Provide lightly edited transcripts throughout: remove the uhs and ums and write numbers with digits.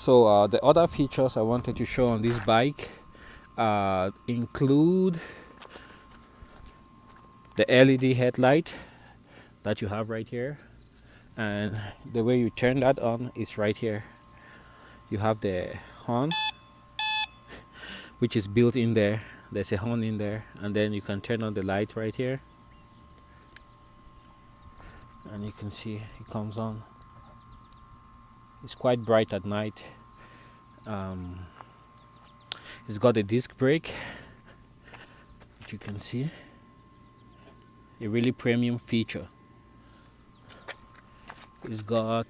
So the other features I wanted to show on this bike include the LED headlight that you have right here, and the way you turn that on is right here. You have the horn, which is built in there. There's a horn in there, and then you can turn on the light right here, and you can see it comes on. It's quite bright at night. It's got a disc brake, which you can see, a really premium feature. It's got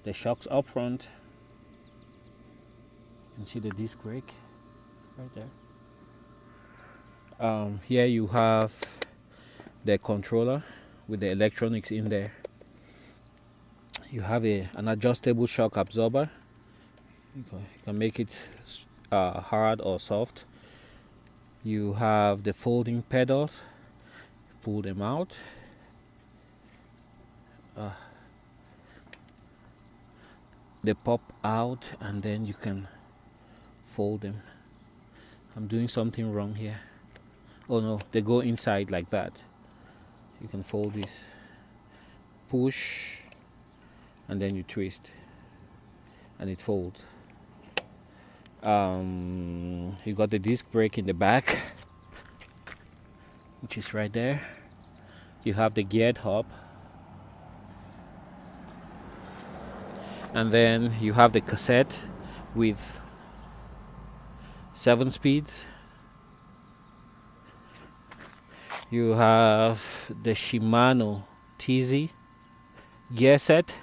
the shocks up front. You can see the disc brake right there. Here you have the controller with the electronics in there. You have an adjustable shock absorber. You can make it hard or soft. You have the folding pedals. Pull them out. They pop out and then you can fold them. I'm doing something wrong here. Oh no, they go inside like that. You can fold this, push, and then you twist and it folds. You got the disc brake in the back, which is right there. You have the geared hub, and then you have the cassette with 7 speeds. You have the Shimano TZ gear set,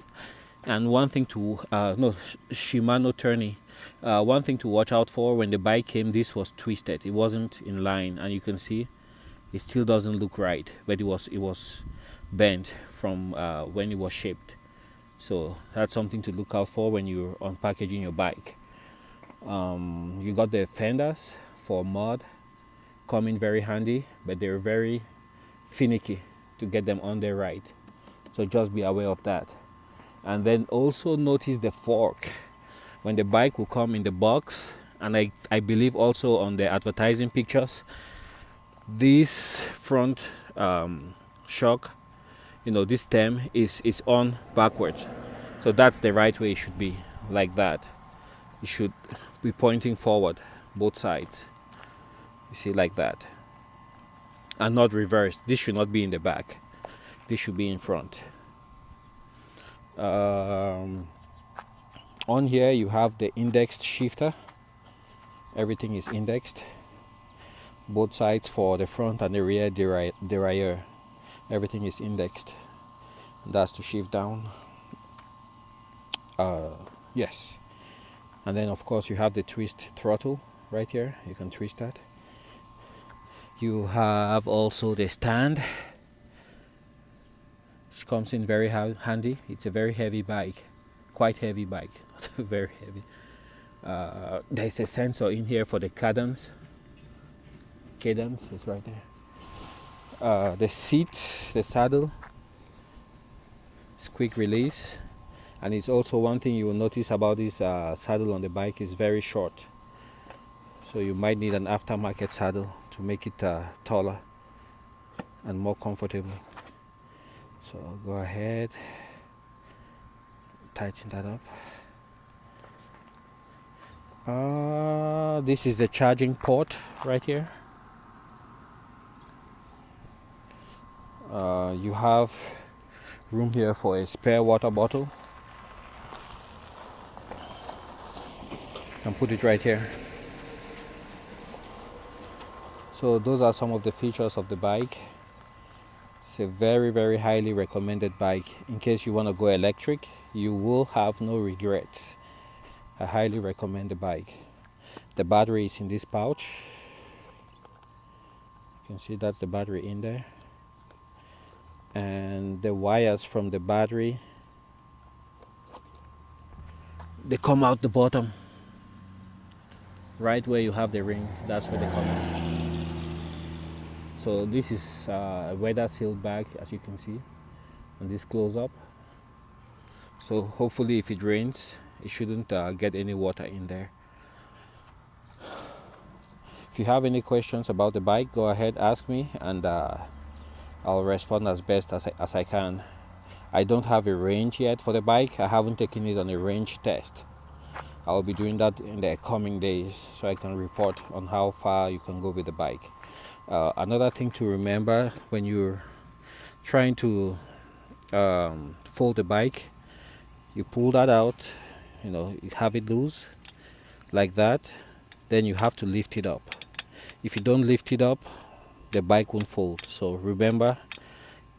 and one thing to Shimano tourney. One thing to watch out for: when the bike came, this was twisted. It wasn't in line, and you can see it still doesn't look right, but it was bent from when it was shipped. So that's something to look out for when you're unpackaging your bike. You got the fenders for mud, come in very handy, but they're very finicky to get them on there right. So just be aware of that. And then also notice the fork. When the bike will come in the box, and I believe also on the advertising pictures, this front shock, this stem is on backwards. So that's the right way it should be, like that. It should be pointing forward, both sides. You see, like that. And not reversed. This should not be in the back. This should be in front. On here you have the indexed shifter. Everything is indexed. Both sides for the front and the rear derailleur. Everything is indexed. That's to shift down. Yes. And then of course you have the twist throttle right here. You can twist that. You have also the stand, which comes in very handy. It's a very heavy bike, quite heavy bike, not very heavy. There's a sensor in here for the cadence. Cadence is right there. The seat, the saddle, it's quick release, and it's also one thing you will notice about this saddle on the bike is very short. So you might need an aftermarket saddle to make it taller and more comfortable. So go ahead, tighten that up. This is the charging port right here. You have room here for a spare water bottle. You can put it right here. So those are some of the features of the bike. It's a very, very highly recommended bike. In case you want to go electric, you will have no regrets. I highly recommend the bike. The battery is in this pouch. You can see that's the battery in there. And the wires from the battery, they come out the bottom. Right where you have the ring, that's where they come out. So this is a weather sealed bag, as you can see, and this close up. So hopefully if it rains, It shouldn't get any water in there. If you have any questions about the bike, go ahead, ask me, and I'll respond as best as I can. I don't have a range yet for the bike. I haven't taken it on a range test. I'll be doing that in the coming days so I can report on how far you can go with the bike. Another thing to remember when you're trying to fold the bike, you pull that out, you have it loose like that, then you have to lift it up. If you don't lift it up, the bike won't fold. So remember,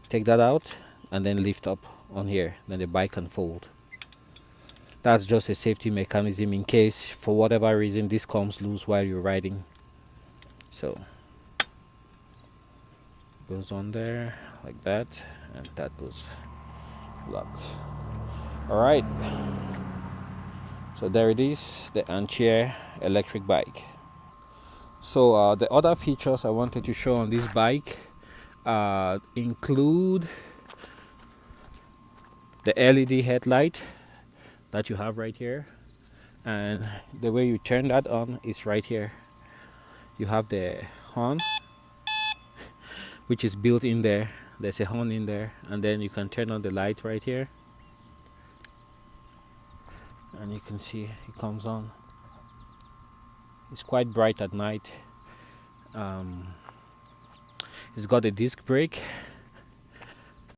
take that out and then lift up on here, then the bike can fold. That's just a safety mechanism in case for whatever reason this comes loose while you're riding. So goes on there like that, and that goes locked. All right, so there it is, the ANCHEER electric bike. So the other features I wanted to show on this bike include the LED headlight that you have right here, and the way you turn that on is right here. You have the horn, which is built in there. There's a horn in there, and then you can turn on the light right here, and you can see it comes on. It's quite bright at night. It's got a disc brake,